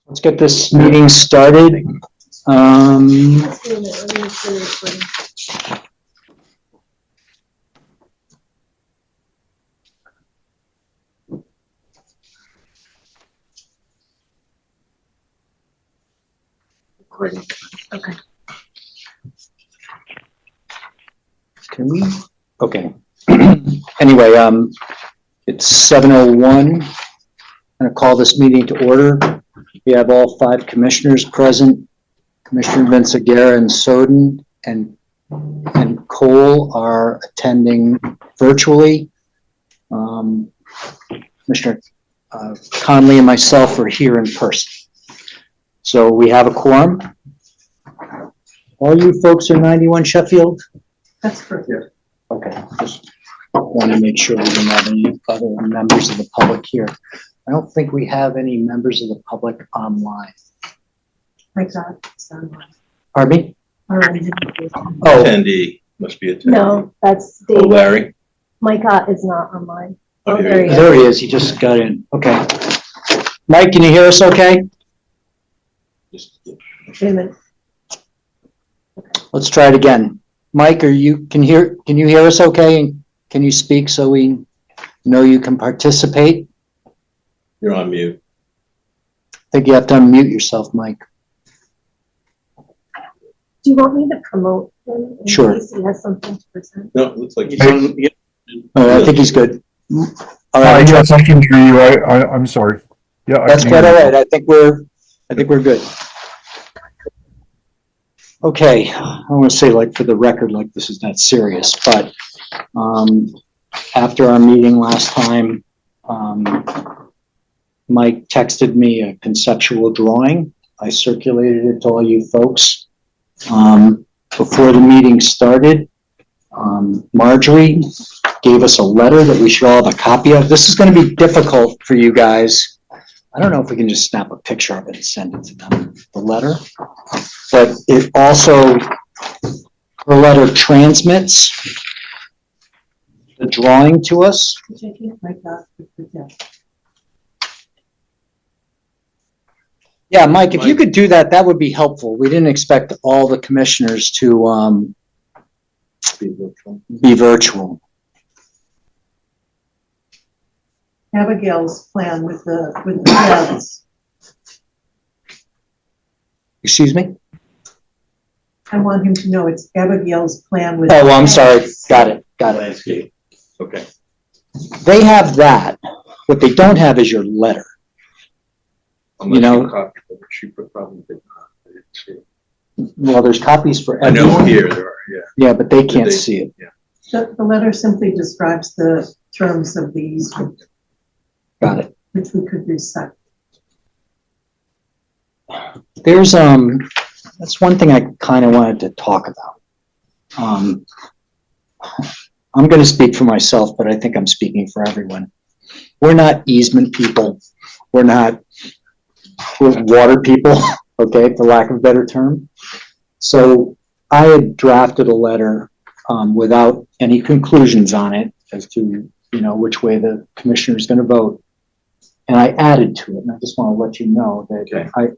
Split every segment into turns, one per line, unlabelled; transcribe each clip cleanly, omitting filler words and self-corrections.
Let's get this meeting started.
Recording. Okay.
Can we? Okay. Anyway, it's 7:01. I'm going to call this meeting to order. We have all 5 commissioners present. Commissioner Vincent and Soden and Cole are attending virtually. Commissioner Conley and myself are here in person. So we have a quorum. All you folks are 91 Sheffield?
That's correct.
Yeah. Okay. Just want to make sure we don't have any other members of the public here. I don't think we have any members of the public online.
My God, it's online.
Pardon me?
Already.
Oh,
Attendee, must be attendee.
No, that's
Oh,
David.
Larry?
Micah is not online.
Oh,
Oh, there he is.
there he is. He just got in. Okay. Mike, can you hear us okay?
Wait a minute.
Let's try it again. Mike, can you hear us okay? And can you speak so we know you can participate?
You're on mute.
I think you have to unmute yourself, Mike.
Do you want me to promote him in
Sure.
case he has something to present?
No, it looks like he's
Hey.
on. Yeah.
Oh, I think he's good. All right.
Yes, I can hear you. I'm sorry. Yeah,
That's
I can
quite all
hear you.
right. I think we're good. Okay, I want to say, like, for the record, like, this is not serious, but after our meeting last time, Mike texted me a conceptual drawing. I circulated it to all you folks. Before the meeting started, Marjorie gave us a letter that we should all have a copy of. This is going to be difficult for you guys. I don't know if we can just snap a picture of it and send it to them, the letter. But it also, the letter transmits the drawing to us.
Which I think my God would protect.
Yeah, Mike, if you could do that, that would be helpful. We didn't expect all the commissioners to be virtual.
Abigail's plan with the plans.
Excuse me?
I want him to know it's Abigail's plan with.
Oh, well, I'm sorry. Got it.
Landscape. Okay.
They have that. What they don't have is your letter.
Unless
know-
copied it, she probably did not. I didn't see it.
Well, there's copies for
I know
everyone.
here there are, yeah.
Yeah, but they can't
They-
see it.
The letter simply describes the terms of the easement,
Got it.
which we could recite.
There's that's one thing I kind of wanted to talk about. I'm going to speak for myself, but I think I'm speaking for everyone. We're not easement people. We're water people, okay, for lack of a better term. So I had drafted a letter without any conclusions on it as to, which way the commissioner is going to vote. And I added to it, and I just want to let you know that
Okay.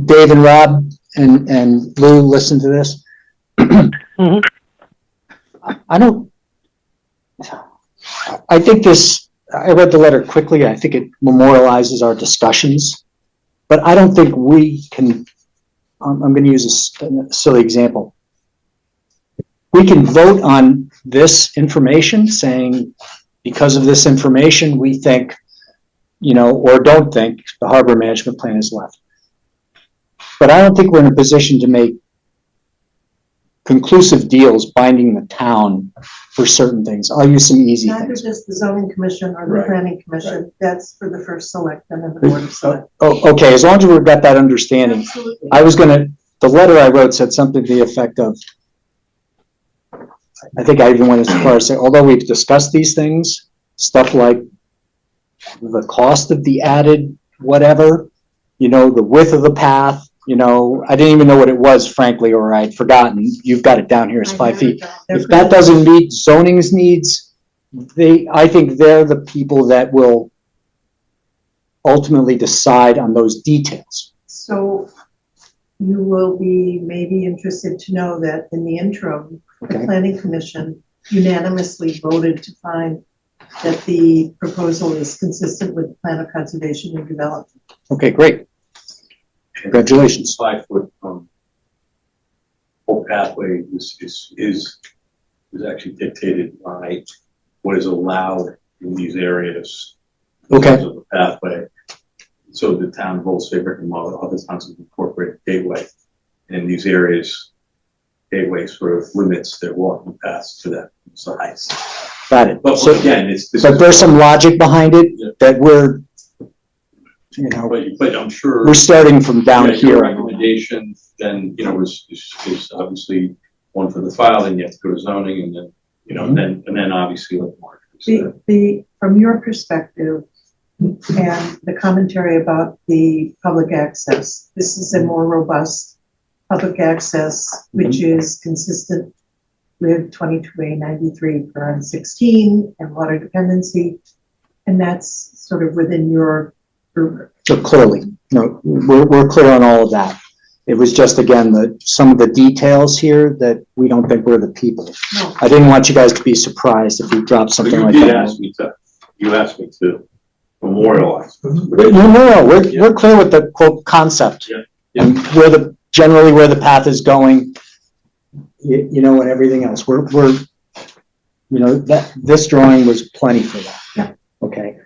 Dave and Rob and Lou, listen to this. I read the letter quickly. I think it memorializes our discussions, but I don't think we can, I'm going to use a silly example. We can vote on this information saying, because of this information, we think, or don't think the harbor management plan is left. But I don't think we're in a position to make conclusive deals binding the town for certain things. I'll use some easy
Neither
things.
does the zoning commission or the
Right.
planning commission. That's for the first selectman and the board of select.
Oh, okay, as long as we've got that understanding.
Absolutely.
The letter I wrote said something to the effect of, I think I even went as far as saying, although we've discussed these things, stuff like the cost of the added whatever, the width of the path, I didn't even know what it was, frankly, or I'd forgotten. You've got it down here as 5 feet. If that doesn't meet zoning's needs, I think they're the people that will ultimately decide on those details.
So you will be maybe interested to know that in the interim, the
Okay.
planning commission unanimously voted to find that the proposal is consistent with the plan of conservation and development.
Okay, great. Congratulations.
5 foot, whole pathway is actually dictated by what is allowed in these areas. In
Okay.
terms of the pathway. So the town of Old Saybrook and other towns have incorporated gateway. And in these areas, gateway sort of limits their walking paths to that size.
Got it.
But
So,
again,
but there's some logic behind it that we're, you know,
but I'm sure.
we're starting from down
Your
here.
recommendation then, you know, is obviously one for the file, then you have to go to zoning and then, you know, and then obviously like Mark said.
From your perspective and the commentary about the public access, this is a more robust public access, which is consistent with 22A 93 per 16 and water dependency. And that's sort of within your rubric.
So clearly, no, we're clear on all of that. It was just, again, some of the details here that we don't think we're the people.
No.
I didn't want you guys to be surprised if we dropped
So
something
you
like
did
that.
you asked me to memorialize.
No, we're clear with the quote concept.
Yeah.
And generally where the path is going, you know, and everything else. We're, you know, this drawing was plenty for that.
Yeah.
Okay.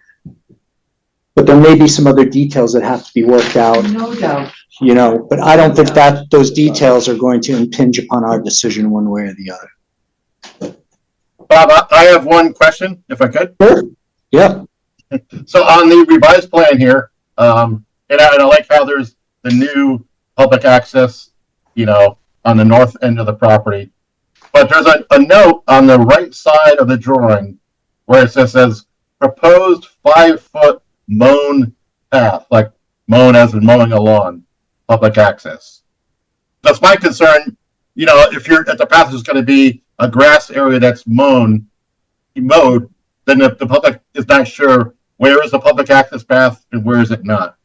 But there may be some other details that have to be worked out,
No doubt.
you know, but I don't think that those details are going to impinge upon our decision one way or the other.
Bob, I have one question, if I could.
Sure. Yeah.
So on the revised plan here, and I like how there's the new public access, you know, on the north end of the property. But there's a note on the right side of the drawing where it says proposed 5-foot mown path, like mown as in mowing a lawn, public access. That's my concern. You know, if the path is going to be a grass area that's mowed, then if the public is not sure where is the public access path and where is it not.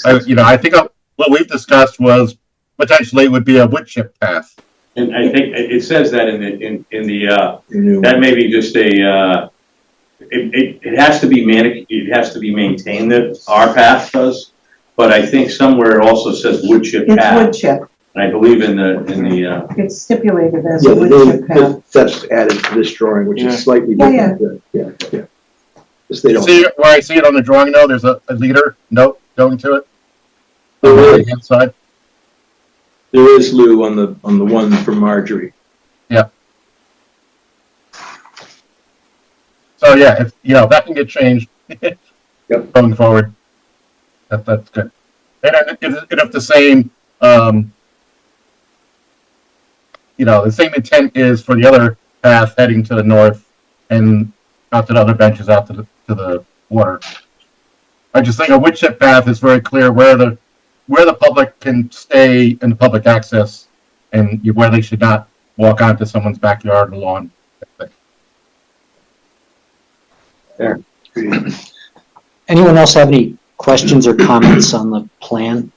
I think what we've discussed was potentially it would be a wood chip path.
And I think it says that in the that may be just a it has to be maintained, that our path does, but I think somewhere it also says wood chip
It's
path.
wood chip.
And I believe in the
It's stipulated as
Yeah,
a wood chip path.
that's added to this drawing, which is slightly
Yeah,
different. Yeah. Because they don't.
See where I see it on the drawing though, there's a leader note going to it on the right hand side.
There is, Lou, on the one from Marjorie.
Yeah. So yeah, if that can get changed going forward. That's good. And if the same the same intent is for the other path heading to the north and out to the other benches out to the water. I just think a wood chip path is very clear where the public can stay in the public access and where they should not walk onto someone's backyard or lawn.
Anyone else have any questions or comments on the plan?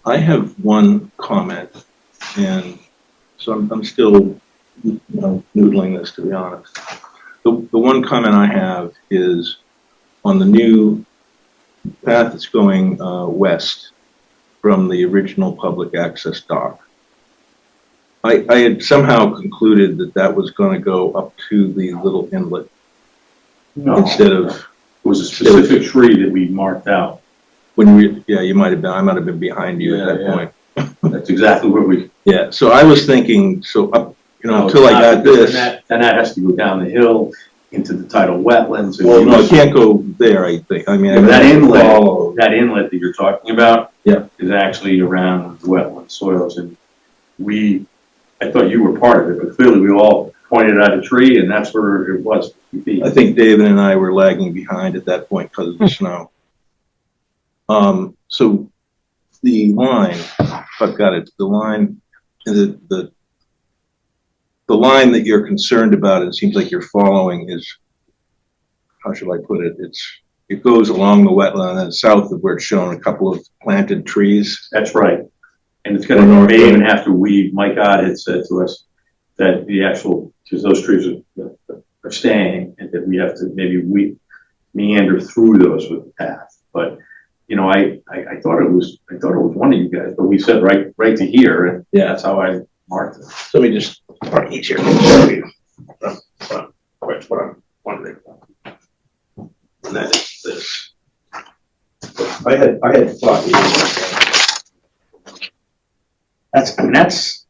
I have one comment, and so I'm still noodling this, to be honest. The one comment I have is on the new path that's going west from the original public access dock. I had somehow concluded that was going to go up to the little inlet instead of.
it was a specific tree that we marked out.
You might have been. I might have been behind you at that point.
That's exactly where we.
Yeah. So I was thinking. So up, until I got this.
And that has to go down the hill into the tidal wetlands.
Well, no, it can't go there. I think. I mean,
Yeah, that
follow.
inlet that you're talking about.
Yeah.
Is actually around wetland soils, and I thought you were part of it, but clearly we all pointed out a tree, and that's where it was.
I think David and I were lagging behind at that point because of the snow. So the line, I've got it. The line, the line that you're concerned about, it seems like you're following is, how should I put it? it goes along the wetland and south of where it's shown a couple of planted trees.
That's right. And it's gonna, we may even have to weed, Mike Odd had said to us that the actual, because those trees are staying, and that we have to maybe meander through those with the path. But, you know, I thought it was one of you guys, but we said right to here, and
Yeah.
that's how I marked it.
So let me just, part easier to show you what I'm wondering about. And that is this. I had thought
That's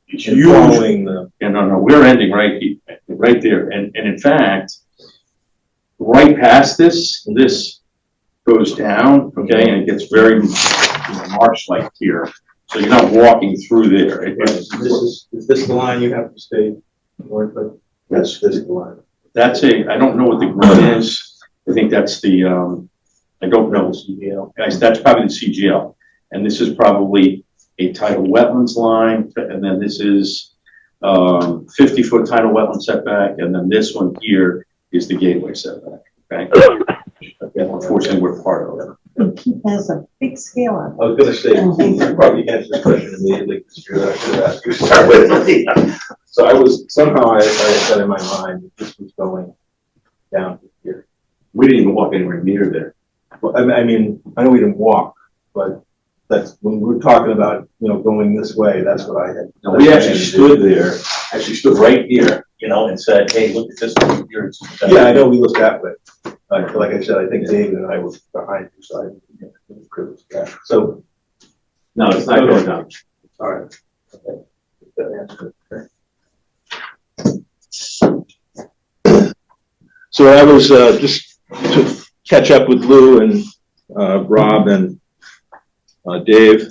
huge.
following the.
Yeah, no, we're ending right there. And in fact, right past this goes down, okay, and it gets very marsh-like here. So you're not walking through there.
Is this the line you have to stay north of?
That's
This is the line.
I don't know what the green is. I think that's the, I don't know. CGL. That's probably the CGL. And this is probably a tidal wetlands line, and then this is 50-foot tidal wetland setback, and then this one here is the gateway setback, okay? And unfortunately, we're part of it.
He has a big scale on it.
I was gonna say, you probably answered the question immediately, because I should have asked you to start with. So I had in my mind that this was going down to here.
We didn't even walk anywhere near there.
Well, I mean, I know we didn't walk, but that's, when we were talking about, going this way, that's what I had.
No, we actually stood right here, and said, hey, look at this one here.
Yeah, I know we looked that way. Like I said, I think David and I were behind you, so I didn't privilege that. So,
No, it's not going down.
all right. Okay. That answered it. Okay. So I was just to catch up with Lou and Rob and Dave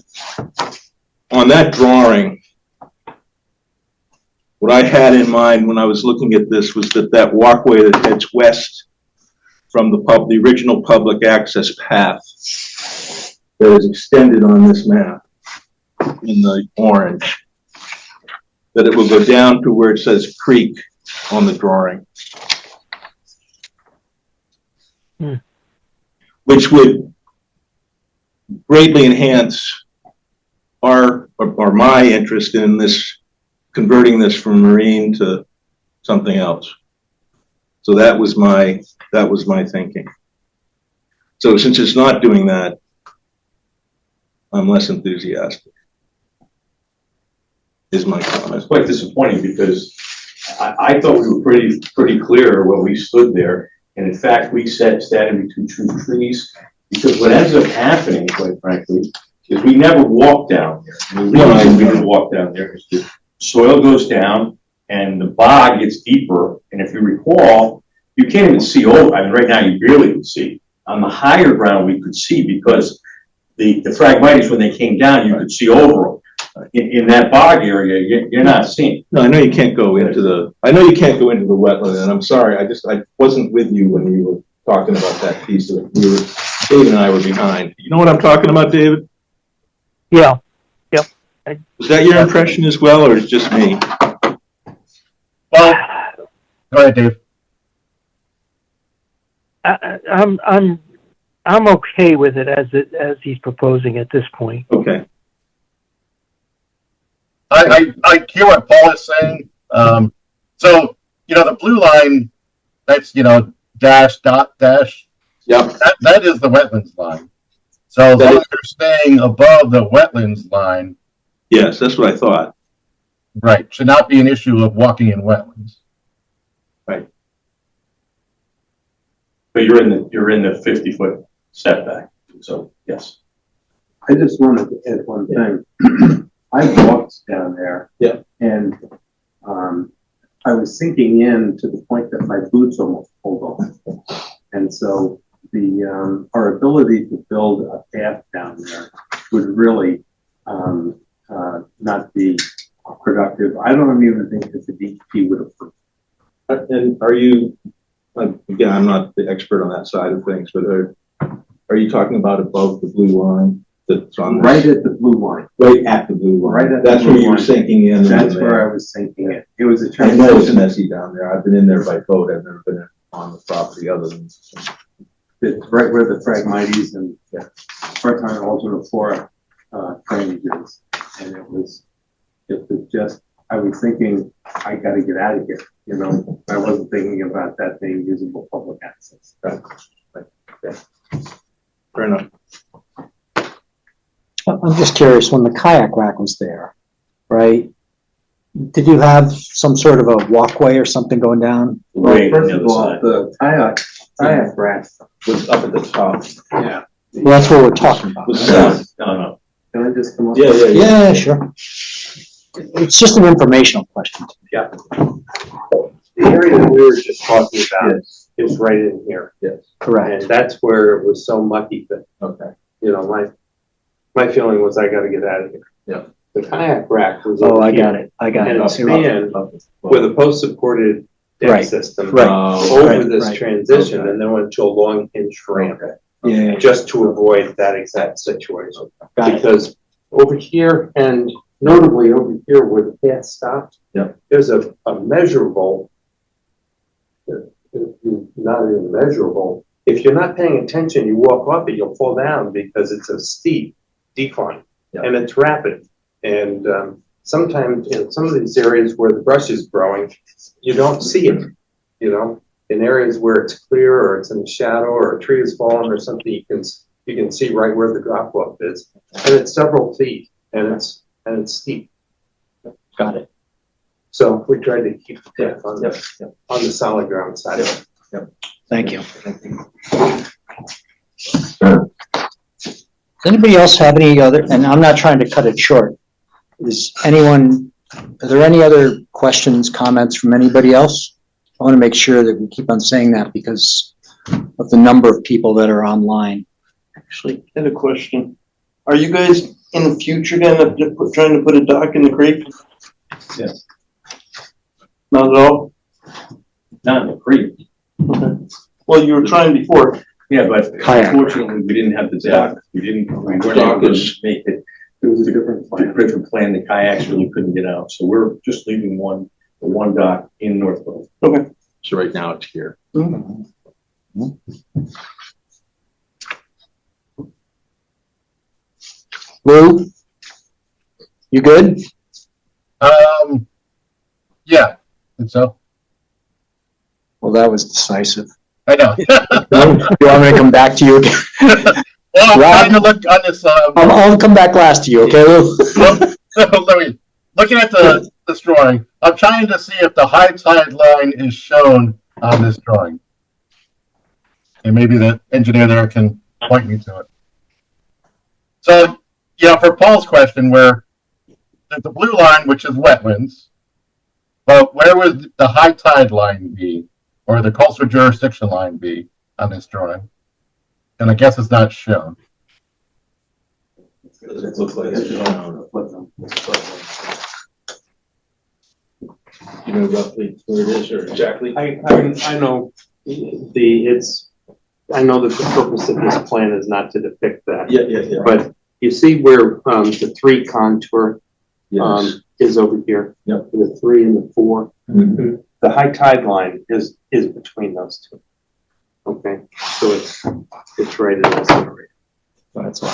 on that drawing. What I had in mind when I was looking at this was that walkway that heads west from the original public access path that is extended on this map in the orange, that it will go down to where it says creek on the drawing. Which would greatly enhance our or my interest in this, converting this from marine to something else. So that was my thinking. So since it's not doing that, I'm less enthusiastic, is my comment.
It's quite disappointing because I thought we were pretty clear when we stood there. And in fact, we sat standing between two trees, because what ends up happening, quite frankly, is we never walk down there. And the reason we didn't walk down there is the soil goes down and the bog gets deeper. And if you recall, you can't even see over. I mean, right now you barely can see. On the higher ground, we could see because the Phragmites, when they came down, you could see over them. In that bog area, you're not seeing.
No, I know you can't go into the wetland, and I'm sorry, I wasn't with you when you were talking about that piece of it. David and I were behind. You know what I'm talking about, David?
Yeah. Yep.
Was that your impression as well, or is it just me?
Well, go ahead, Dave.
I'm okay with it as he's proposing at this point.
Okay.
I hear what Paul is saying. So, the blue line, that's, dash, dot, dash.
Yep.
That is the wetlands line. So as long as you're staying above the wetlands line,
Yes, that's what I thought.
right, should not be an issue of walking in wetlands.
But you're in the 50-foot setback. So yes.
I just wanted to add one thing. I walked down there.
Yeah.
And I was sinking in to the point that my boots almost pulled off. And so our ability to build a path down there would really not be productive. I don't even think that the DEP would approve.
And are you, again, I'm not the expert on that side of things, but are you talking about above the blue line that's on this?
Right at the blue line.
Right at the blue line.
Right at the
That's
blue
where you were
line.
sinking in.
That's where I was sinking in. It was a
I know it's
transition.
messy down there. I've been in there by boat. I've never been on the property other than
it's right where the Phragmites and part-time alternate flora, drainage is. And it was just, I was thinking, I gotta get out of here, you know? I wasn't thinking about that being usable public access.
Fair enough.
I'm just curious, when the kayak rack was there, right? Did you have some sort of a walkway or something going down?
Well,
Right,
first
on
of
the
all,
other
the kayak rack
was up at the top.
yeah.
Well, that's what we're talking about.
Was south. No.
Can I just come up?
Yeah, sure. It's just an informational question.
The area that we were just talking about is right in here.
Yes.
Correct.
And that's where it was so mucky that,
Okay.
you know, my feeling was I gotta get out of here.
Yeah.
The kayak rack was
Oh,
over
I
here.
got it. I got
And
it.
it spanned with a post-supported deck
Right.
system
Right.
over
Right,
this
right.
transition
Okay.
and then went to a long hinge ramp.
Yeah,
Just to avoid that exact situation.
got it.
Because over here and notably over here where the path stopped.
Yeah.
There's a measurable, not even measurable, if you're not paying attention, you walk off it, you'll fall down because it's a steep decline.
Yeah.
And it's rapid. And sometimes in some of these areas where the brush is growing, you don't see it, you know? In areas where it's clear or it's in the shadow or a tree has fallen or something, you can see right where the drop off is. And it's several feet and it's steep.
Got it.
So we tried to keep the path on
Yep.
on the solid ground side of it.
Thank you. Does anybody else have any other, and I'm not trying to cut it short. Are there any other questions, comments from anybody else? I want to make sure that we keep on saying that because of the number of people that are online.
Actually, I had a question. Are you guys in the future trying to put a dock in the creek?
Yes.
Not at all?
Not in the creek.
Okay. Well, you were trying before.
Yeah, but
Kayak.
unfortunately, we didn't have the dock. We weren't able to make it. It was a different plan. The kayaks really couldn't get out. So we're just leaving the one dock in Northville.
Okay.
So right now it's here.
Lou, you good?
Yeah, and so,
Well, that was decisive.
I know.
You want me to come back to you again?
Well, I'm
Rob?
trying to look on this,
I'll come back last to you, okay, Lou?
looking at this drawing, I'm trying to see if the high tide line is shown on this drawing. And maybe the engineer there can point me to it. So, for Paul's question, where there's the blue line, which is wetlands, but where would the high tide line be, or the coastal jurisdiction line be on this drawing? And I guess it's not shown.
Does it look like it's you know roughly where it is or exactly?
I know I know that the purpose of this plan is not to depict that.
Yeah.
But you see where the 3 contour
Yes.
is over here?
Yep.
The 3 and the 4.
Mm-hmm.
The high tide line is between those two. Okay, so it's right in this area.
That's a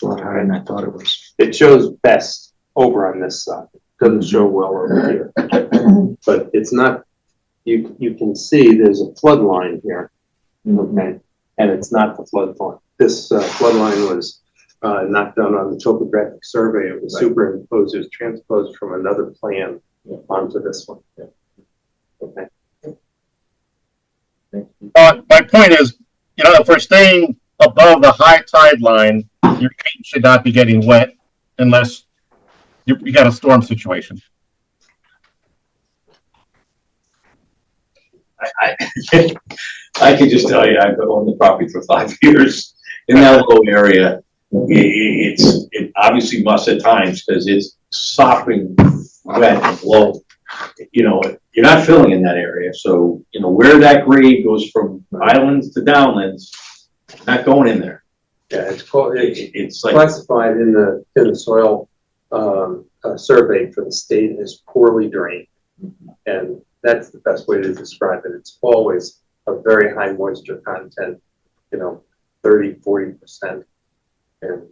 lot higher than I thought it was.
It shows best over on this side. Doesn't show well over here. But it's not, you can see there's a flood line here. Okay, and it's not the flood line. This flood line was not done on the topographic survey. It was superimposed, it was transposed from another plan onto this one. Okay.
My point is, if we're staying above the high tide line, your feet should not be getting wet unless you got a storm situation.
I can just tell you, I've owned the property for 5 years in that low area. It obviously must at times because it's sopping wet and low. You're not filling in that area. So, where that grade goes from islands to downlands, not going in there.
Yeah,
It's like,
classified in the soil survey for the state as poorly drained. And that's the best way to describe it. It's always of very high moisture content, 30-40%, and,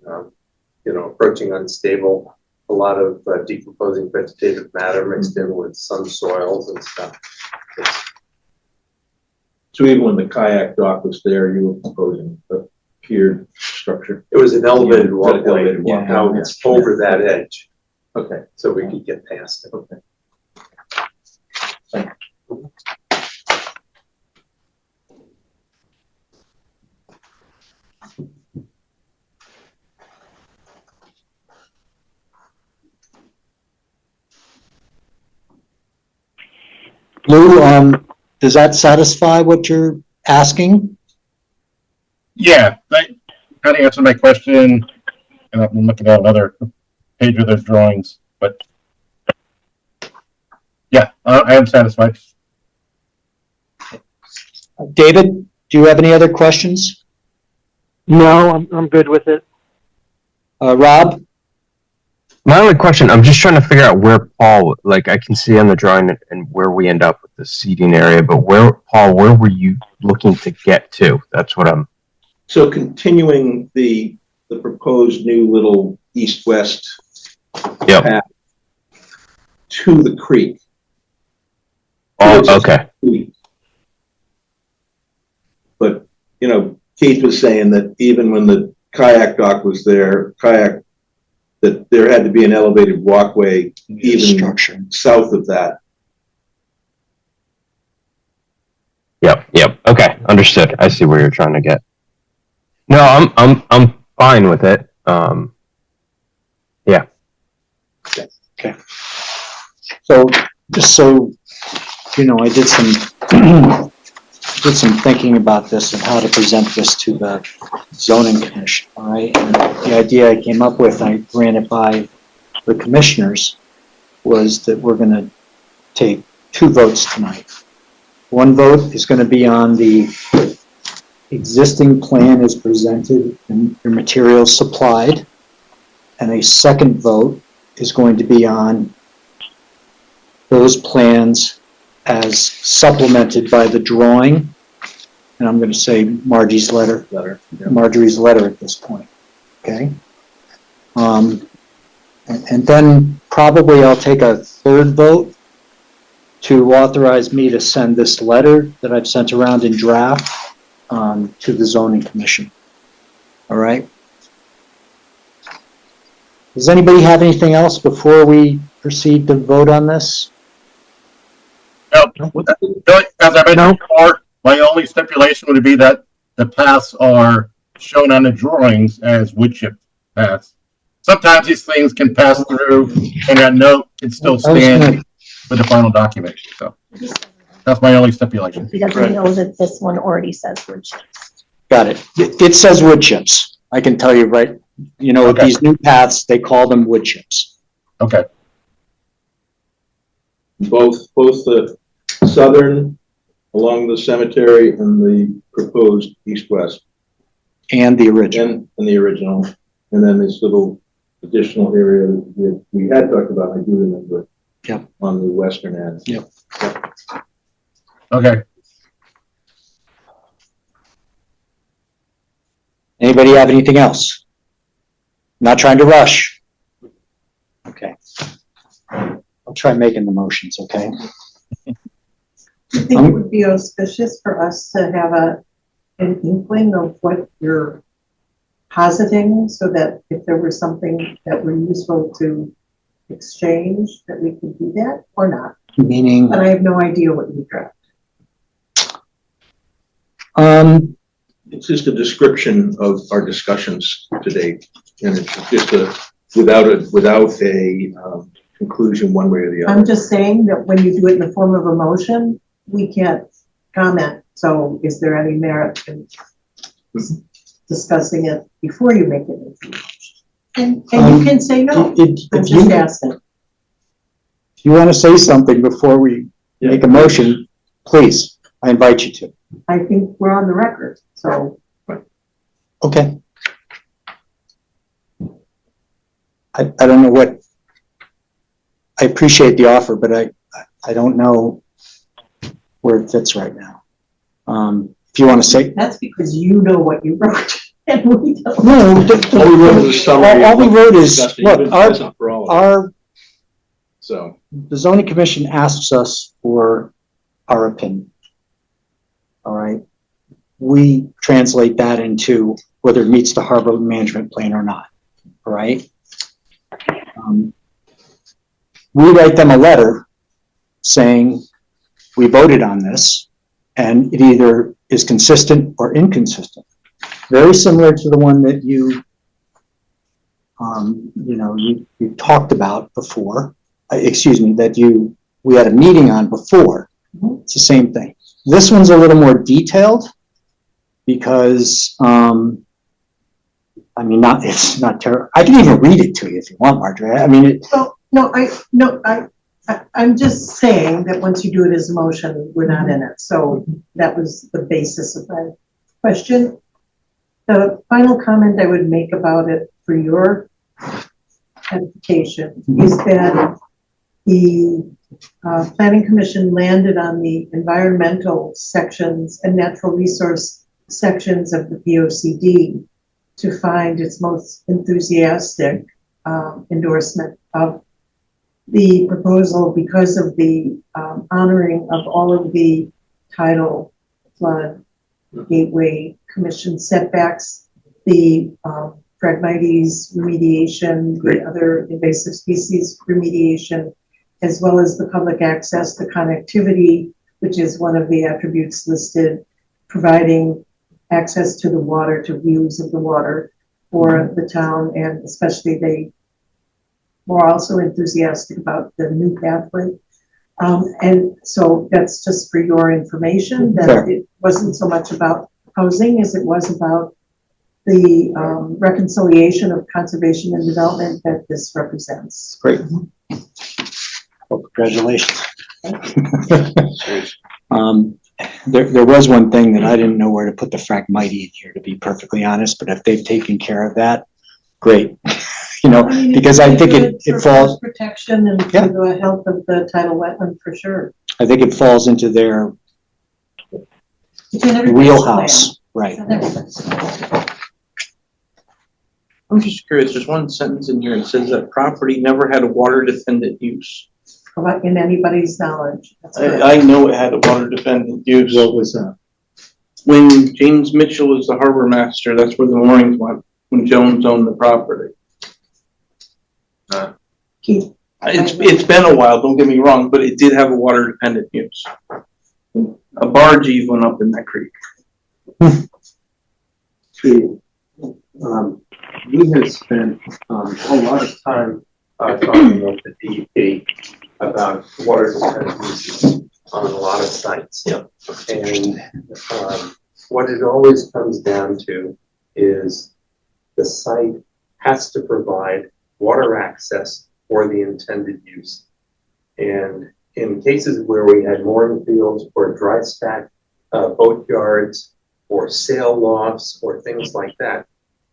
approaching unstable, a lot of decomposing vegetative matter mixed in with some soils and stuff.
So even when the kayak dock was there, you were proposing a tiered structure?
It was an elevated
Yeah,
walkway.
elevated walkway.
Now it's over that edge,
Okay.
so we could get past it.
Okay.
Lou, does that satisfy what you're asking?
Yeah, that kind of answered my question. And I'm looking at another page of those drawings, but yeah, I am satisfied.
David, do you have any other questions?
No, I'm good with it.
Rob?
My only question, I'm just trying to figure out where Paul, like I can see on the drawing and where we end up with the seating area, but Paul, where were you looking to get to? That's what I'm.
So continuing the proposed new little east-west
Yep.
path to the creek.
Oh, okay.
But, Keith was saying that even when the kayak dock was there, that there had to be an elevated walkway even
Structure.
south of that.
Yep. Okay, understood. I see where you're trying to get. No, I'm fine with it. Yeah.
Okay. So, just so, I did some thinking about this and how to present this to the zoning commission, all right? And the idea I came up with, I ran it by the commissioners, was that we're gonna take 2 votes tonight. One vote is gonna be on the existing plan as presented and your materials supplied. And a second vote is going to be on those plans as supplemented by the drawing. And I'm going to say Margie's letter. Marjorie's letter at this point. Okay. And then probably I'll take a third vote to authorize me to send this letter that I've sent around in draft to the zoning commission. All right. Does anybody have anything else before we proceed to vote on this?
No, as I mentioned before, my only stipulation would be that the paths are shown on the drawings as wood chip paths. Sometimes these things can pass through and that note can still stand with the final document. So that's my only stipulation.
He doesn't know that this one already says wood chips.
Got it. It says wood chips. I can tell you, right? With these new paths, they call them wood chips.
Okay.
Both the southern along the cemetery and the proposed east-west.
And the original.
And the original. And then this little additional area that we had talked about, I do remember.
Yep.
On the western end.
Yep.
Okay.
Anybody have anything else? Not trying to rush. Okay. I'll try making the motions, okay?
Do you think it would be auspicious for us to have an inkling of what you're positing so that if there were something that were useful to exchange, that we could do that or not?
Meaning?
But I have no idea what you draft.
It's just a description of our discussions to date, and it's just without a conclusion one way or the other.
I'm just saying that when you do it in the form of a motion, we can't comment. So is there any merit in discussing it before you make it into a motion? And you can say no. I'm just asking.
If you want to say something before we make a motion, please, I invite you to.
I think we're on the record, so.
Okay. I don't know what, I appreciate the offer, but I don't know where it fits right now. If you want to say,
That's because you know what you wrote and we don't.
no,
All we wrote was a summary.
all we wrote is,
Discussion.
look,
That's not for all of us.
our,
So,
the zoning commission asks us for our opinion. All right? We translate that into whether it meets the harbor management plan or not, all right? We write them a letter saying, we voted on this, and it either is consistent or inconsistent. Very similar to the one that you talked about before, that we had a meeting on before. It's the same thing. This one's a little more detailed because, it's not terrible. I can even read it to you if you want, Marjorie. I mean,
I'm just saying that once you do it as a motion, we're not in it. So that was the basis of my question. The final comment I would make about it for your edification is that the Planning Commission landed on the environmental sections and natural resource sections of the POCD to find its most enthusiastic endorsement of the proposal because of the honoring of all of the tidal, flood, gateway commission setbacks, the Phragmites remediation, the other invasive species remediation, as well as the public access, the connectivity, which is one of the attributes listed, providing access to the water, to views of the water for the town, and especially they were also enthusiastic about the new pathway. And so that's just for your information, that it wasn't so much about housing as it was about the reconciliation of conservation and development that this represents.
great. Well, congratulations. There was one thing that I didn't know where to put the Phragmite in here, to be perfectly honest, but if they've taken care of that, great. Because I think it falls.
Protection and for the health of the tidal wetland for sure.
I think it falls into their wheelhouse, right?
I'm just curious, there's one sentence in here that says that property never had a water dependent use.
In anybody's knowledge.
I know it had a water dependent use.
What was that?
When James Mitchell was the harbor master, that's where the moorings went, when Jones owned the property. It's been a while, don't get me wrong, but it did have a water dependent use. A barge even went up in that creek.
We have spent a lot of time talking with the DEP about water dependent uses on a lot of sites.
Yep.
And what it always comes down to is the site has to provide water access for the intended use. And in cases where we had mooring fields or dry stack boat yards or sail lofts or things like that,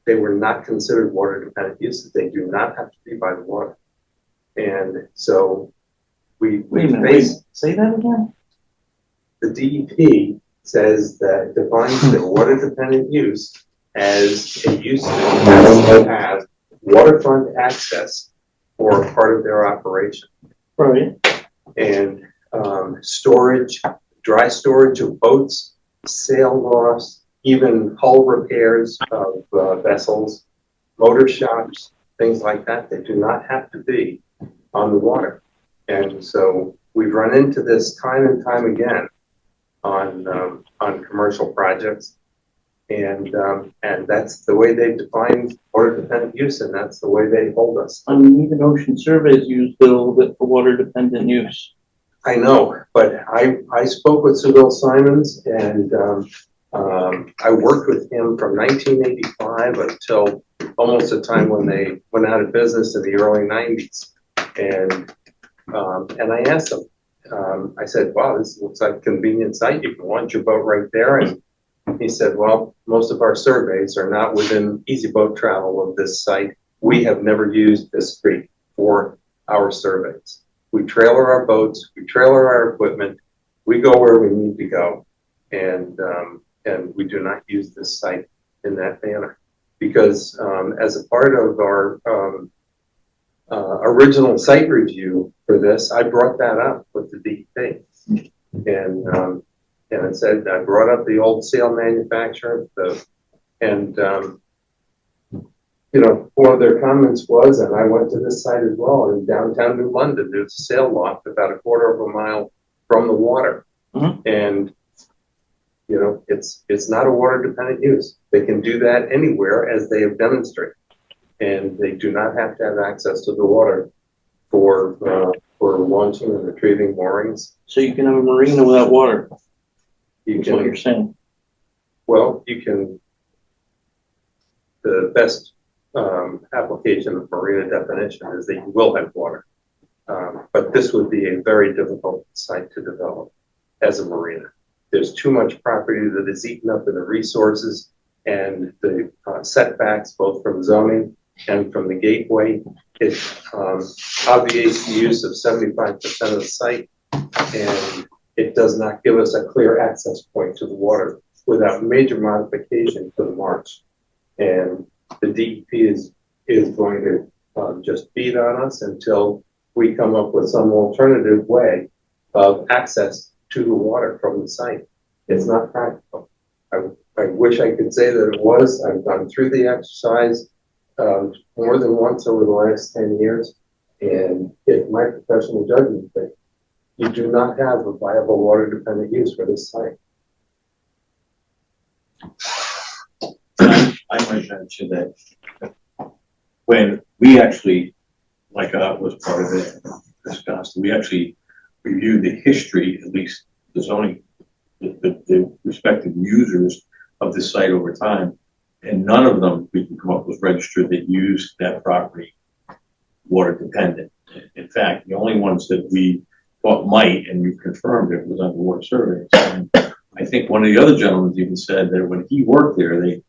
they were not considered water dependent uses. They do not have to be by the water. And so we
say that again?
The DEP says that defines the water dependent use as a use that has to have waterfront access for part of their operation.
Right.
And storage, dry storage of boats, sail lofts, even hull repairs of vessels, motor shops, things like that, they do not have to be on the water. And so we've run into this time and time again on commercial projects. And that's the way they define water dependent use, and that's the way they hold us.
I mean, even ocean surveys used a little bit for water dependent use.
I know, but I spoke with Seville Simons, and I worked with him from 1985 until almost the time when they went out of business in the early 90s. And I asked him, I said, wow, this looks like a convenient site. You can launch your boat right there. And he said, well, most of our surveys are not within easy boat travel of this site. We have never used this creek for our surveys. We trailer our boats, we trailer our equipment, we go where we need to go.
and we do not use this site in that manner. Because as a part of our original site review for this, I brought that up with the DEP. And it said, I brought up the old sail manufacturer, you know, one of their comments was, and I went to this site as well, in downtown New London, there's a sail loft about a quarter of a mile from the water. And, you know, it's not a water dependent use. They can do that anywhere as they have demonstrated. And they do not have to have access to the water for launching and retrieving moorings.
So you can have a marina without water,
You
that's what you're
can,
saying.
well, you can, the best application of marina definition is that you will have water. But this would be a very difficult site to develop as a marina. There's too much property that is eaten up in the resources and the setbacks, both from zoning and from the gateway. It obviates the use of 75% of the site, and it does not give us a clear access point to the water without major modification to the marsh. And the DEP is going to just beat on us until we come up with some alternative way of access to the water from the site. It's not practical. I wish I could say that it was. I've gone through the exercise more than once over the last 10 years, and it's my professional judgment that you do not have a viable water dependent use for this site.
I might mention that when we actually, like was part of it, discussed, we actually reviewed the history, at least the zoning, the respective users of this site over time, and none of them we can come up with registered that used that property water dependent. In fact, the only ones that we thought might, and you confirmed it, was under water surveys. And I think one of the other gentlemen even said that when he worked there, they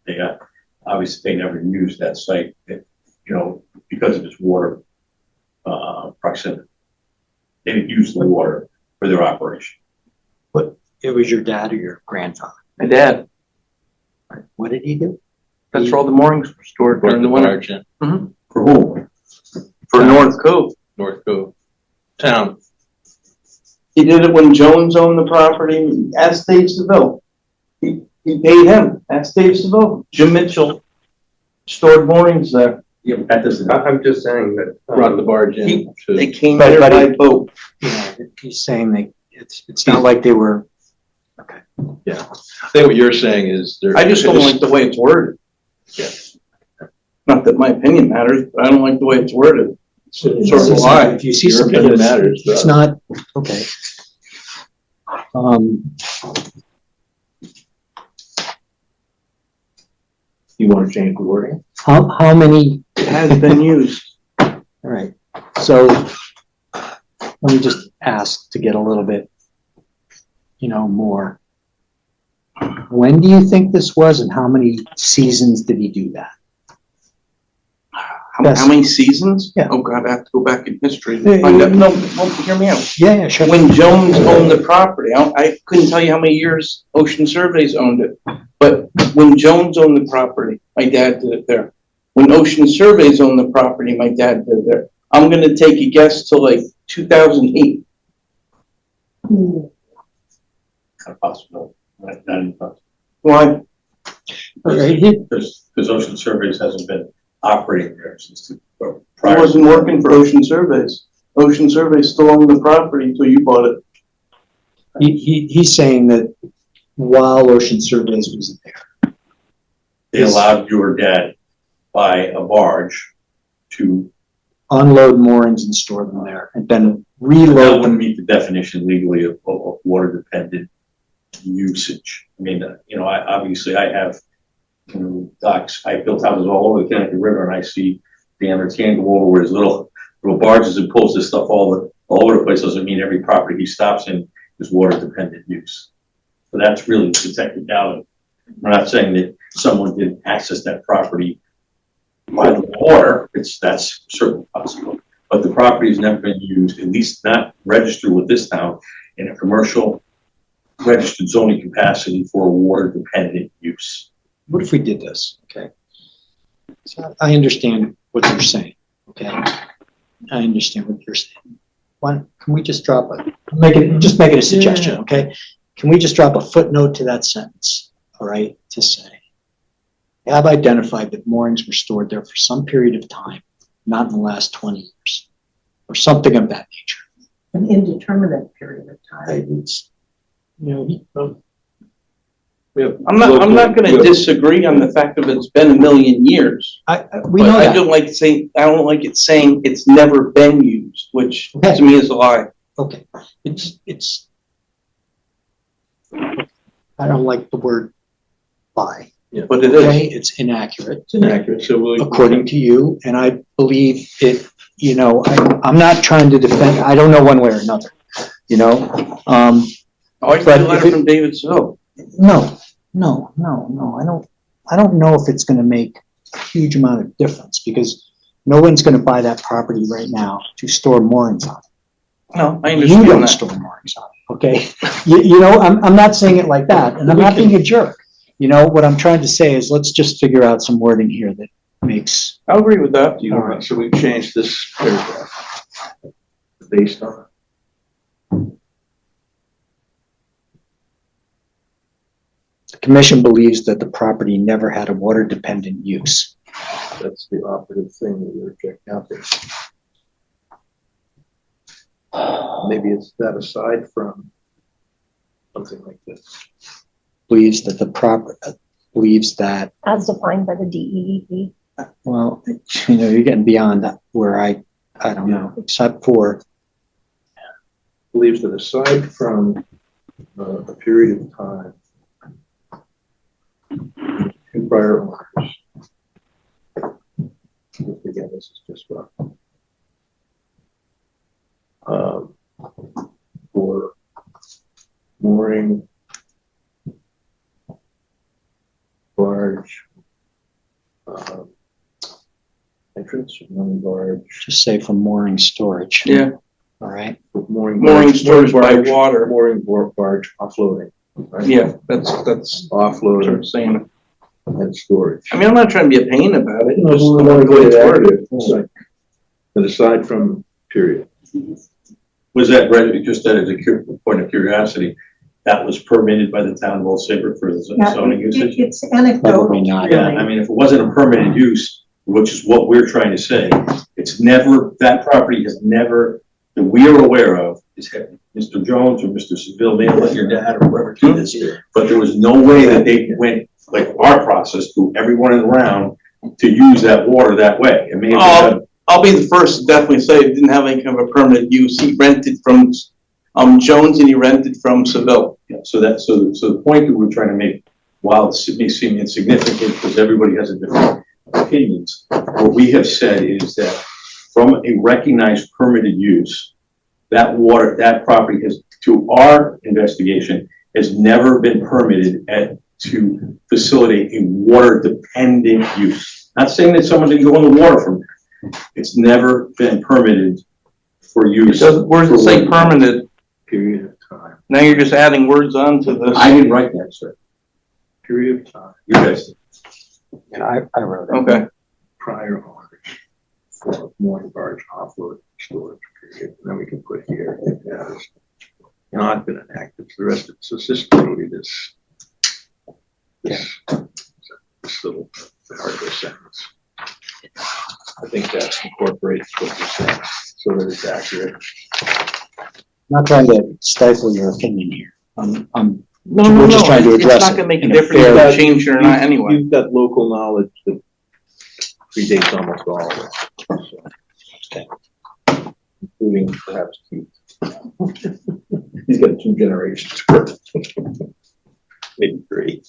obviously they never used that site, you know, because of its water proximity. They didn't use the water for their operation.
But it was your dad or your grandfather?
My dad,
What did he do?
that's where all the moorings were stored during the winter.
For whom?
For North Cove.
North Cove town.
He did it when Jones owned the property. Ask Dave Seville. He paid him. Ask Dave Seville. Jim Mitchell stored moorings there.
Yeah, but that doesn't.
I'm just saying that
Brought the barge in.
They came
But-
there
but
by
he-
boat.
Yeah, he's saying it's not like they were, okay.
I think what you're saying is there.
I just don't like the way it's worded.
Yeah.
Not that my opinion matters, but I don't like the way it's worded. It's sort of a lie.
If you see
Your
something,
opinion matters,
it's
but-
not, okay.
You want to change the wording?
How many,
It has been used.
all right, so let me just ask to get a little bit, you know, more. When do you think this was and how many seasons did he do that?
How many seasons?
Yeah.
Oh God, I have to go back in history
Yeah,
to find
yeah.
out. No, hear me out.
Yeah, sure.
When Jones owned the property, I couldn't tell you how many years Ocean Surveys owned it. But when Jones owned the property, my dad did it there. When Ocean Surveys owned the property, my dad did it there. I'm gonna take a guess to like 2008.
Not possible. Not impossible.
Why?
Okay,
Because Ocean Surveys hasn't been operating there since the
I
prior.
wasn't working for Ocean Surveys. Ocean Surveys still owned the property until you bought it.
he's saying that while Ocean Surveys was there.
They allowed your dad by a barge to.
Unload moorings and store them there and then
That
reload
wouldn't
them.
meet the definition legally of water dependent usage. I mean, you know, I have, you know, docks. I built houses all over the Connecticut River, and I see the can go over where his little barges and pulls this stuff all over the place. Doesn't mean every property he stops in is water dependent use. So that's really the technicality. We're not saying that someone didn't access that property by the water. That's certainly possible. But the property has never been used, at least not registered with this town, in a commercial registered zoning capacity for a water-dependent use.
What if we did this, okay? So I understand what you're saying, okay? I understand what you're saying. Can we just drop make it a suggestion, okay? Can we just drop a footnote to that sentence, all right, to say, have identified that moorings were stored there for some period of time, not in the last 20 years, or something of that nature.
An indeterminate period of time.
It's, you know,
I'm not gonna disagree on the fact that it's been a million years.
we
But
know
I
that.
don't like it saying it's never been used, which to me is a lie.
Okay, it's, I don't like the word lie.
But it
Okay,
is.
it's inaccurate.
It's inaccurate, so we'll.
According to you, and I believe it, I'm not trying to defend, I don't know one way or another,
Oh, I
but
got a
if
letter
it-
from David Snow.
no, I don't know if it's gonna make a huge amount of difference, because no one's gonna buy that property right now to store moorings on.
No, I
You
understand
don't
that.
store moorings on it, okay? I'm not saying it like that, and I'm not being a jerk. What I'm trying to say is, let's just figure out some wording here that makes,
I agree with that.
Do you want, so we changed this paragraph based on,
the commission believes that the property never had a water-dependent use.
that's the operative thing that you're checking out there. Maybe it's that aside from something like this.
Believes that,
As defined by the DEEP.
well, you're getting beyond that where I don't know, except for,
Believes that aside from a period of time, two prior owners. Again, this is just rough. For mooring, barge, entrance, non-barge.
just say for mooring storage.
Yeah,
All right,
Mooring
storage by
barge,
water.
Mooring barge offloading. Right?
Yeah, that's what
Offloading
I'm saying.
and storage.
I mean, I'm not trying to be a pain about it.
No,
Just
we
the
wanna
way
get
it's
it
worded.
accurate. It's like, but aside from period.
Was that right, just that as a point of curiosity, that was permitted by the town of Old Saybrook for the zoning usage?
It's anecdotal,
Probably not,
Yeah, I
really.
mean, if it wasn't a permitted use, which is what we're trying to say, it's never, that property has never, that we are aware of, is Mr. Jones or Mr. Seville, may have let your dad or whoever do this, but there was no way that they went, like our process, through everyone in the round to use that water that way. It may have been
I'll be the first to definitely say it didn't have any kind of a permanent use. He rented from Jones and he rented from Seville.
yeah, so the point that we're trying to make, while it may seem insignificant because everybody has a different opinions, what we have said is that from a recognized permitted use, that water, that property has, to our investigation, has never been permitted to facilitate a water dependent use. Not saying that someone didn't go in the water from there. It's never been permitted for use.
Where does it say permanent?
Period of time.
Now you're just adding words onto this.
I didn't write that, sir.
Period of time.
You guys did.
yeah, I wrote it.
Okay.
Prior owners for mooring barge offload storage period. And then we can put here, it has not been enacted for the rest of it. So it's just literally this little part of the sentence. I think that incorporates what you're saying so that it's accurate.
Not trying to stifle your opinion here.
No,
We're just trying to address
It's not
it
gonna make a
in a
difference
fair-
if you change it or not anyway.
You've got local knowledge that predates almost all of it. So, including perhaps Keith. He's got 2 generations worth. Maybe 3.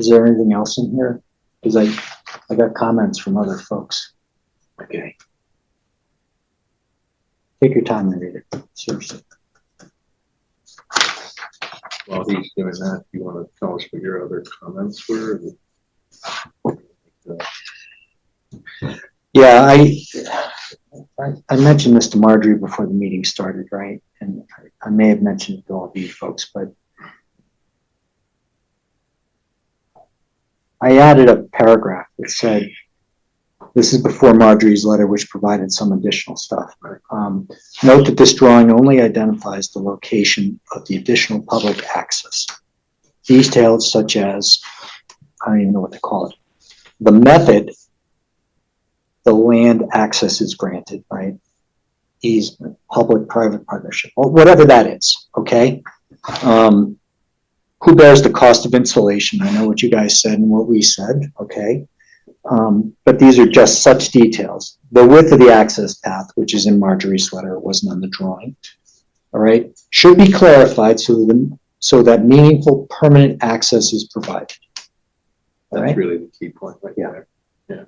Is there anything else in here? Because I got comments from other folks.
Okay.
Take your time and read it, seriously.
While he's doing that, do you want to tell us what your other comments were?
Yeah, I mentioned this to Marjorie before the meeting started, right? And I may have mentioned it to all of you folks, but I added a paragraph that said, this is before Marjorie's letter, which provided some additional stuff. Note that this drawing only identifies the location of the additional public access. Details such as, I don't even know what to call it, the method the land access is granted, right? Easement, public-private partnership, or whatever that is, okay? Who bears the cost of installation? I know what you guys said and what we said, okay? But these are just such details. The width of the access path, which is in Marjorie's letter, it wasn't on the drawing, all right? Should be clarified so that meaningful permanent access is provided. All right?
That's really the key point right there. Yeah.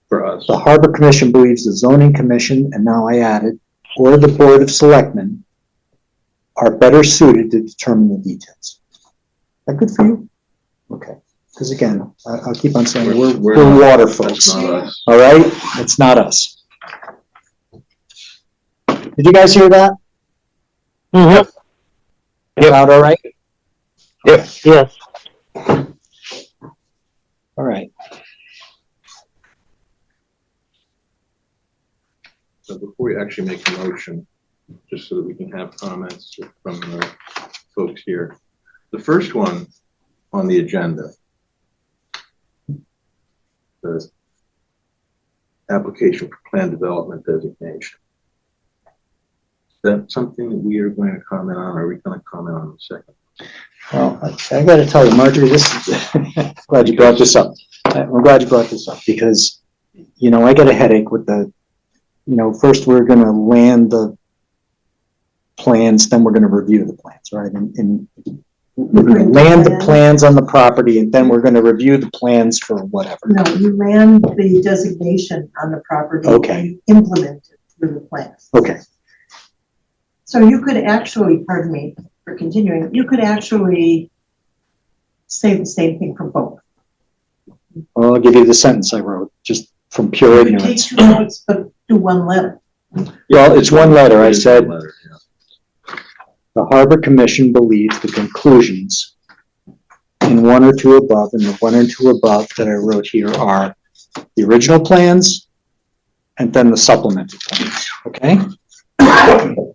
For us.
The Harbor Commission believes the Zoning Commission, and now I added, or the Board of Selectmen are better suited to determine the details. Is that good for you? Okay. Because again, I'll keep on saying we're water folks.
That's not us.
All right? It's not us. Did you guys hear that?
Mm-hmm.
Yep. All right?
Yep. Yes.
All right.
So before we actually make a motion, just so that we can have comments from the folks here. The first one on the agenda, the application for plan development designation. Is that something that we are going to comment on, or are we going to comment on in a second?
Well, I got to tell you, Marjorie, this is, glad you brought this up. I'm glad you brought this up because, you know, I got a headache with the, you know, first we're going to land the plans, then we're going to review the plans, right? And we're going to land the plans on the property, and then we're going to review the plans for whatever.
No, you ran the designation on the property.
Okay.
And you implemented through the plans.
Okay.
So you could actually, pardon me for continuing, you could actually say the same thing for both.
Well, I'll give you the sentence I wrote, just from pure
You take
ignorance.
2 notes, but do 1 letter.
Well, it's one letter. I
It is
said,
one letter, yeah.
the Harbor Commission believes the conclusions in 1 or 2 above, and the 1 or 2 above that I wrote here are the original plans and then the supplemented plans, okay?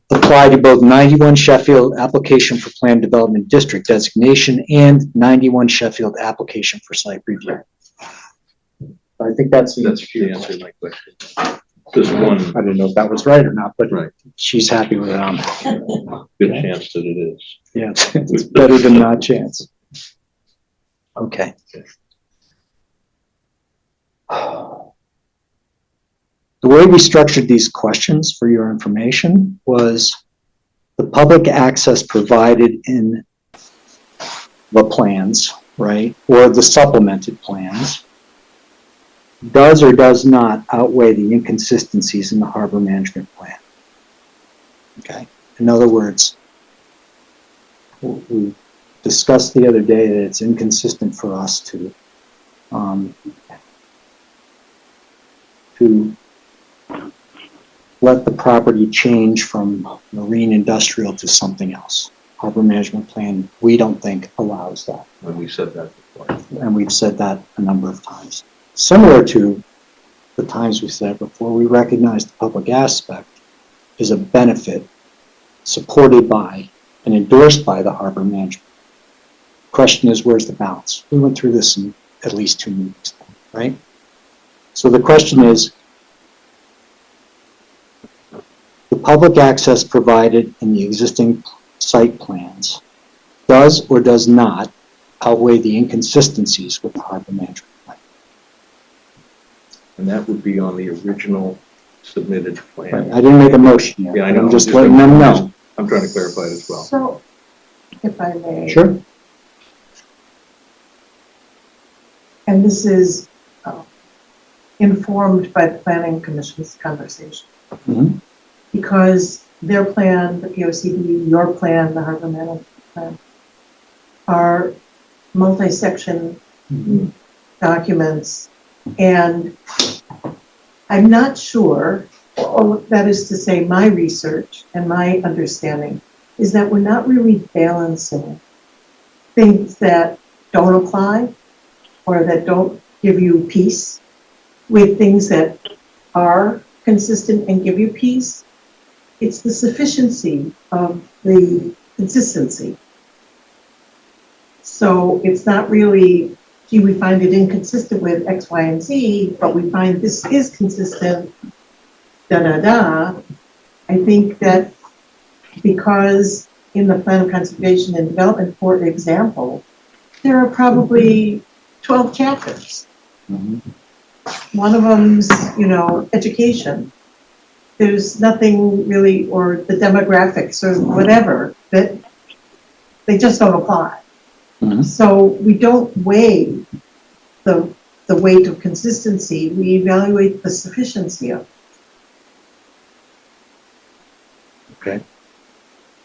Apply to both 91 Sheffield application for plan development district designation and 91 Sheffield application for site review. I think that's
the answer to my question. Just one.
I didn't know if that was right or not, but
Right.
she's happy with it.
Good chance that it is.
Yeah, it's better than not chance. Okay. The way we structured these questions for your information was the public access provided in the plans, right, or the supplemented plans, does or does not outweigh the inconsistencies in the harbor management plan. Okay. In other words, we discussed the other day that it's inconsistent for us to let the property change from marine industrial to something else. Harbor management plan, we don't think allows that.
When we said that before.
And we've said that a number of times. Similar to the times we said before, we recognize the public aspect is a benefit supported by and endorsed by the harbor management. Question is, where's the balance? We went through this in at least 2 meetings, right? So the question is, the public access provided in the existing site plans does or does not outweigh the inconsistencies with the harbor management plan.
And that would be on the original submitted plan.
Right. I didn't make a motion yet.
Yeah, I know.
I'm just letting them know.
I'm trying to clarify it as well.
So, if I may.
Sure.
And this is informed by the Planning Commission's conversation.
Mhm.
Because their plan, the POCD, your plan, the harbor management plan, are multi-section documents, and I'm not sure, or that is to say my research and my understanding is that we're not really balancing things that don't apply or that don't give you peace with things that are consistent and give you peace. It's the sufficiency of the consistency. So it's not really, gee, we find it inconsistent with X, Y, and Z, but we find this is consistent, da-da-da. I think that because in the Plan of Conservation and Development, for example, there are probably 12 chapters. One of them's, education. There's nothing really, or the demographics or whatever, that they just don't apply. So we don't weigh the weight of consistency, we evaluate the sufficiency of it.
Okay.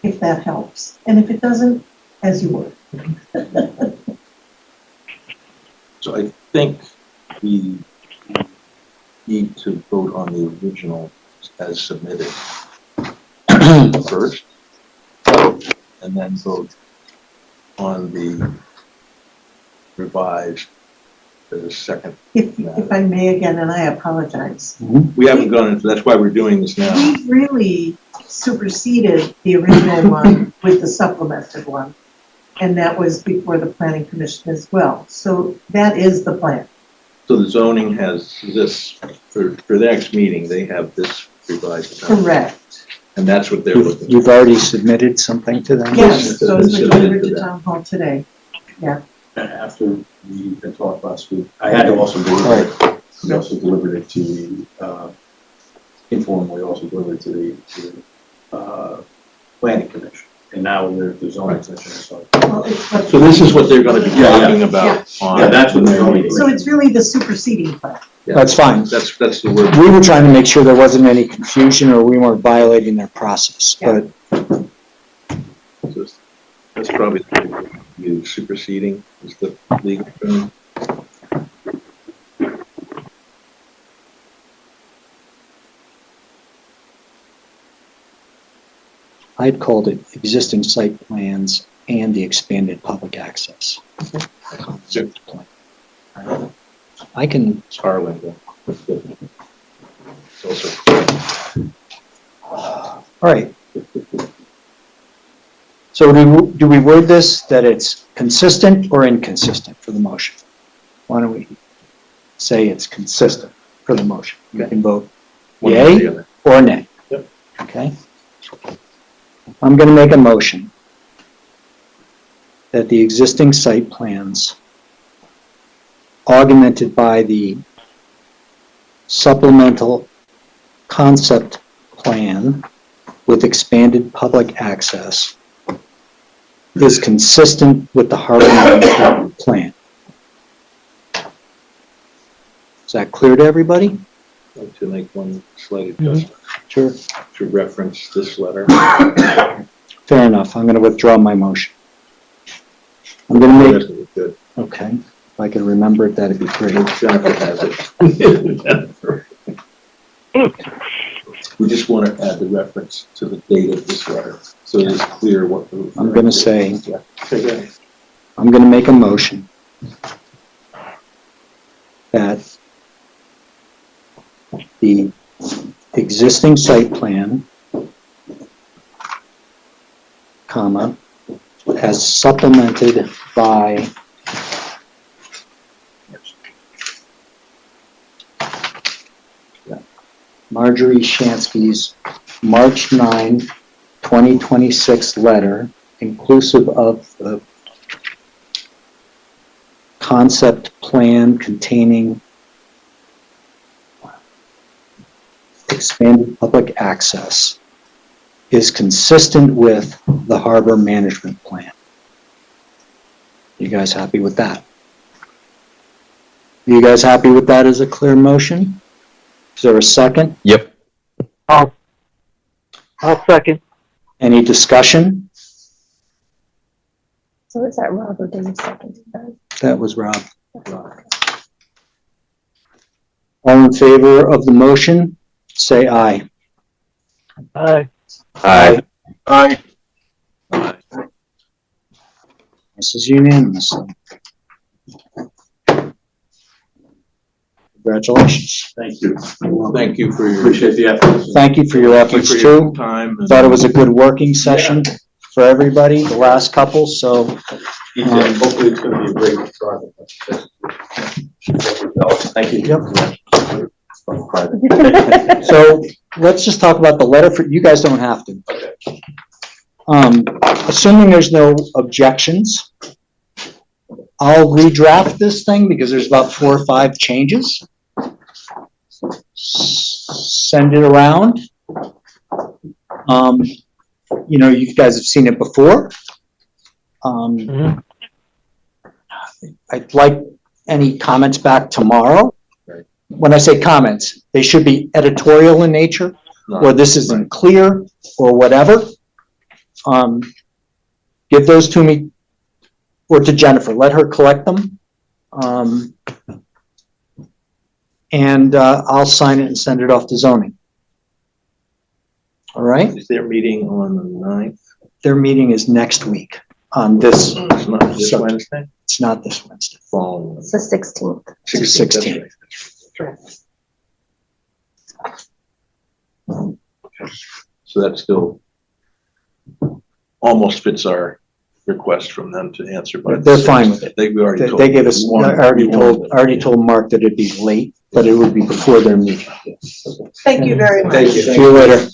If that helps. And if it doesn't, as you would.
So I think we need to vote on the original as submitted first, and then vote on the revised as a second.
If I may again, and I apologize.
We haven't gone into, that's why we're doing this now.
We've really superseded the original one with the supplemented one. And that was before the Planning Commission as well. So that is the plan.
So the zoning has this, for the next meeting, they have this revised.
Correct.
And that's what they're looking for.
You've already submitted something to them?
Yes, those were
Submitted
delivered
to
to
them.
Town Hall today. Yeah.
After we had talked last week, I had to also deliver it. We also delivered it to the, informally also delivered to the planning commission. And now the zoning commission, so.
Well, it's what-
So this is what they're gonna be talking about on.
Yeah, that's what they're
the
going
meeting.
So it's really the superseding plan.
Yeah,
That's fine.
That's the word.
We were trying to make sure there wasn't any confusion or we weren't violating their process, but
That's probably the superseding is the legal term.
I'd called it existing site plans and the expanded public access. Concept plan. I can,
It's our lingo. It's also
all right. So do we word this that it's consistent or inconsistent for the motion? Why don't we say it's consistent for the motion? You can vote
one way or the
yay
other.
or nay.
Yep.
Okay? I'm going to make a motion that the existing site plans augmented by the supplemental concept plan with expanded public access is consistent with the harbor management plan. Is that clear to everybody?
I'd like to make one slight adjustment
Sure.
to reference this letter.
Fair enough. I'm going to withdraw my motion. I'm going to
The
make,
rest of it good.
okay, if I could remember it, that'd be great.
Jennifer has it. We just want to add the reference to the date of this letter, so it is clear what.
I'm going to say,
Yeah. Okay, good.
I'm going to make a motion that the existing site plan, comma, as supplemented by Marjorie Shansky's March 9, 2026 letter, inclusive of the concept plan containing expanded public access, is consistent with the harbor management plan. You guys happy with that? You guys happy with that as a clear motion? Is there a second?
Yep.
I'll second.
Any discussion?
So is that Rob or Dave seconded that?
That was Rob. All in favor of the motion, say aye.
Aye.
Aye.
Aye.
This is unanimous. Congratulations.
Thank you. Thank you for your.
Appreciate the effort.
Thank you for your efforts
Thank you for your
too.
time. and-
Thought it was a good working session for everybody, the last couple, so.
Hopefully it's gonna be a great project. Thank you.
Yep. So let's just talk about the letter for, you guys don't have to. Assuming there's no objections, I'll redraft this thing because there's about 4 or 5 changes. Send it around. You know, you guys have seen it before. I'd like any comments back tomorrow. When I say comments, they should be editorial in nature, or this isn't clear, or whatever. Give those to me or to Jennifer. Let her collect them. And I'll sign it and send it off to zoning. All right?
Is their meeting on the 9th?
Their meeting is next week on this.
It's not this
So-
Wednesday?
It's not this Wednesday.
Following.
It's the 16th.
It's the 16th.
So that still almost fits our request from them to answer. by the
They're fine with it.
We already told.
They gave us,
we wanted-
I already
we wanted
told, I already told Mark that it'd be late, but it would be before their meeting.
Thank you very much.
Thank you.
See you later.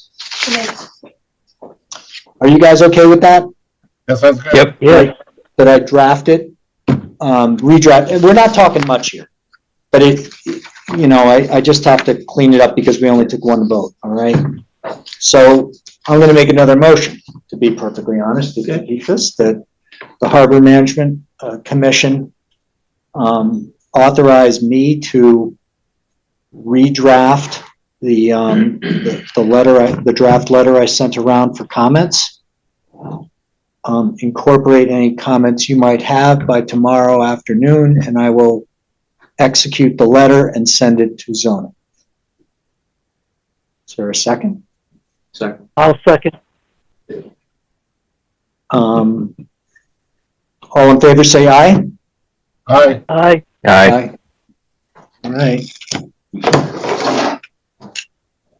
Are you guys okay with that?
That sounds good.
Yep.
Yeah.
That I drafted, redraft, we're not talking much here. But it, you know, I just have to clean it up because we only took one vote, all right? So I'm gonna make another motion, to be perfectly honest, to keep this, that the Harbor Management Commission authorize me to redraft the letter, the draft letter I sent around for comments. Incorporate any comments you might have by tomorrow afternoon, and I will execute the letter and send it to zoning. Is there a second?
Second.
I'll second.
All in favor, say aye.
Aye.
Aye.
Aye.
All right.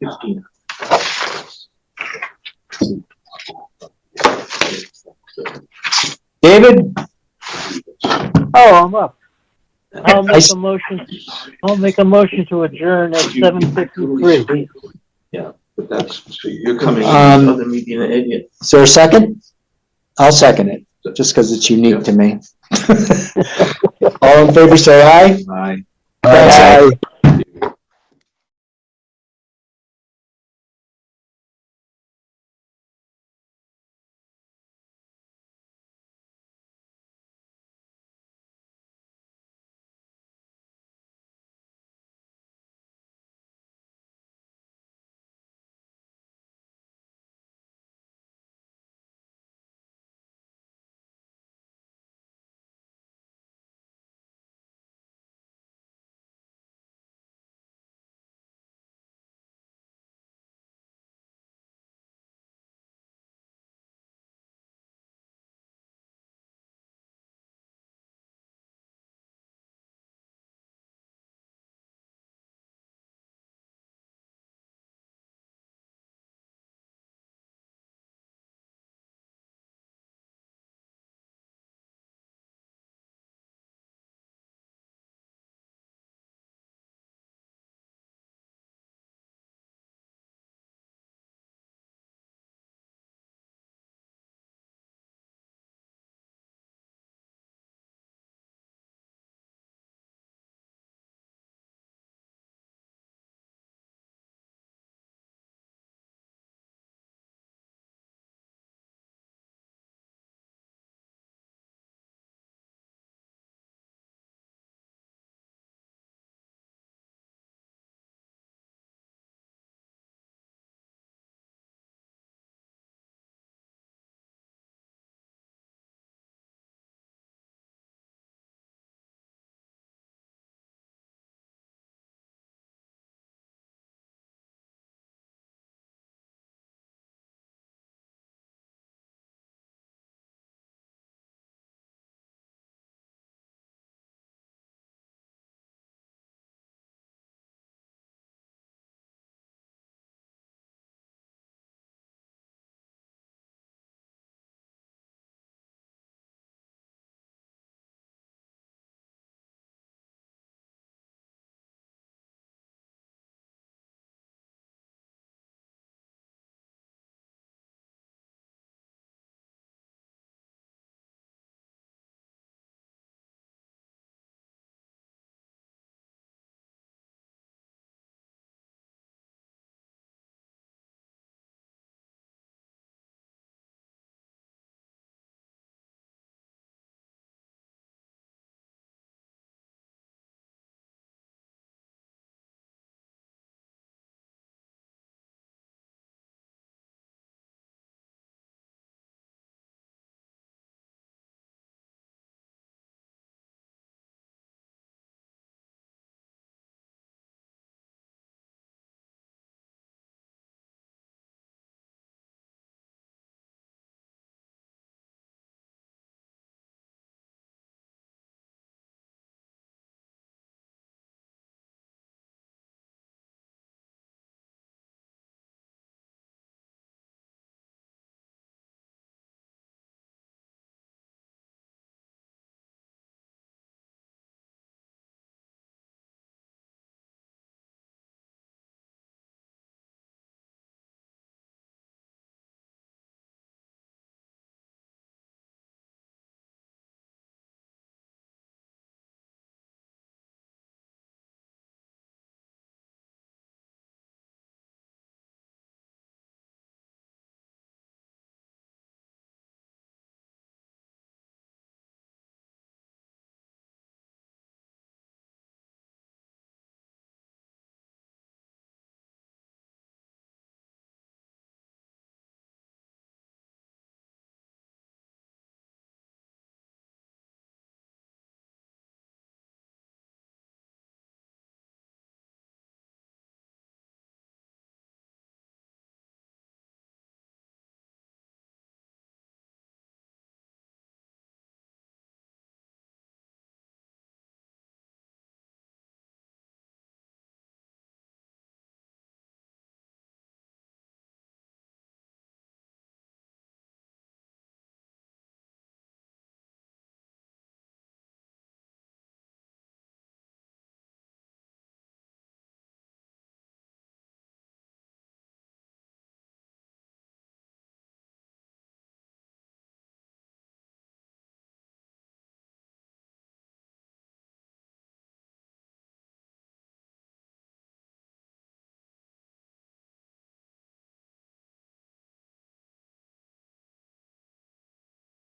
15.
David?
Oh, I'm up. I'll make a motion to adjourn at 7:53.
Yeah, but that's, so you're coming in
Um,
another meeting, idiot.
Is there a second? I'll second it, just because it's unique to me. All in favor, say aye.
Aye.
Thanks,
Aye.
Aye.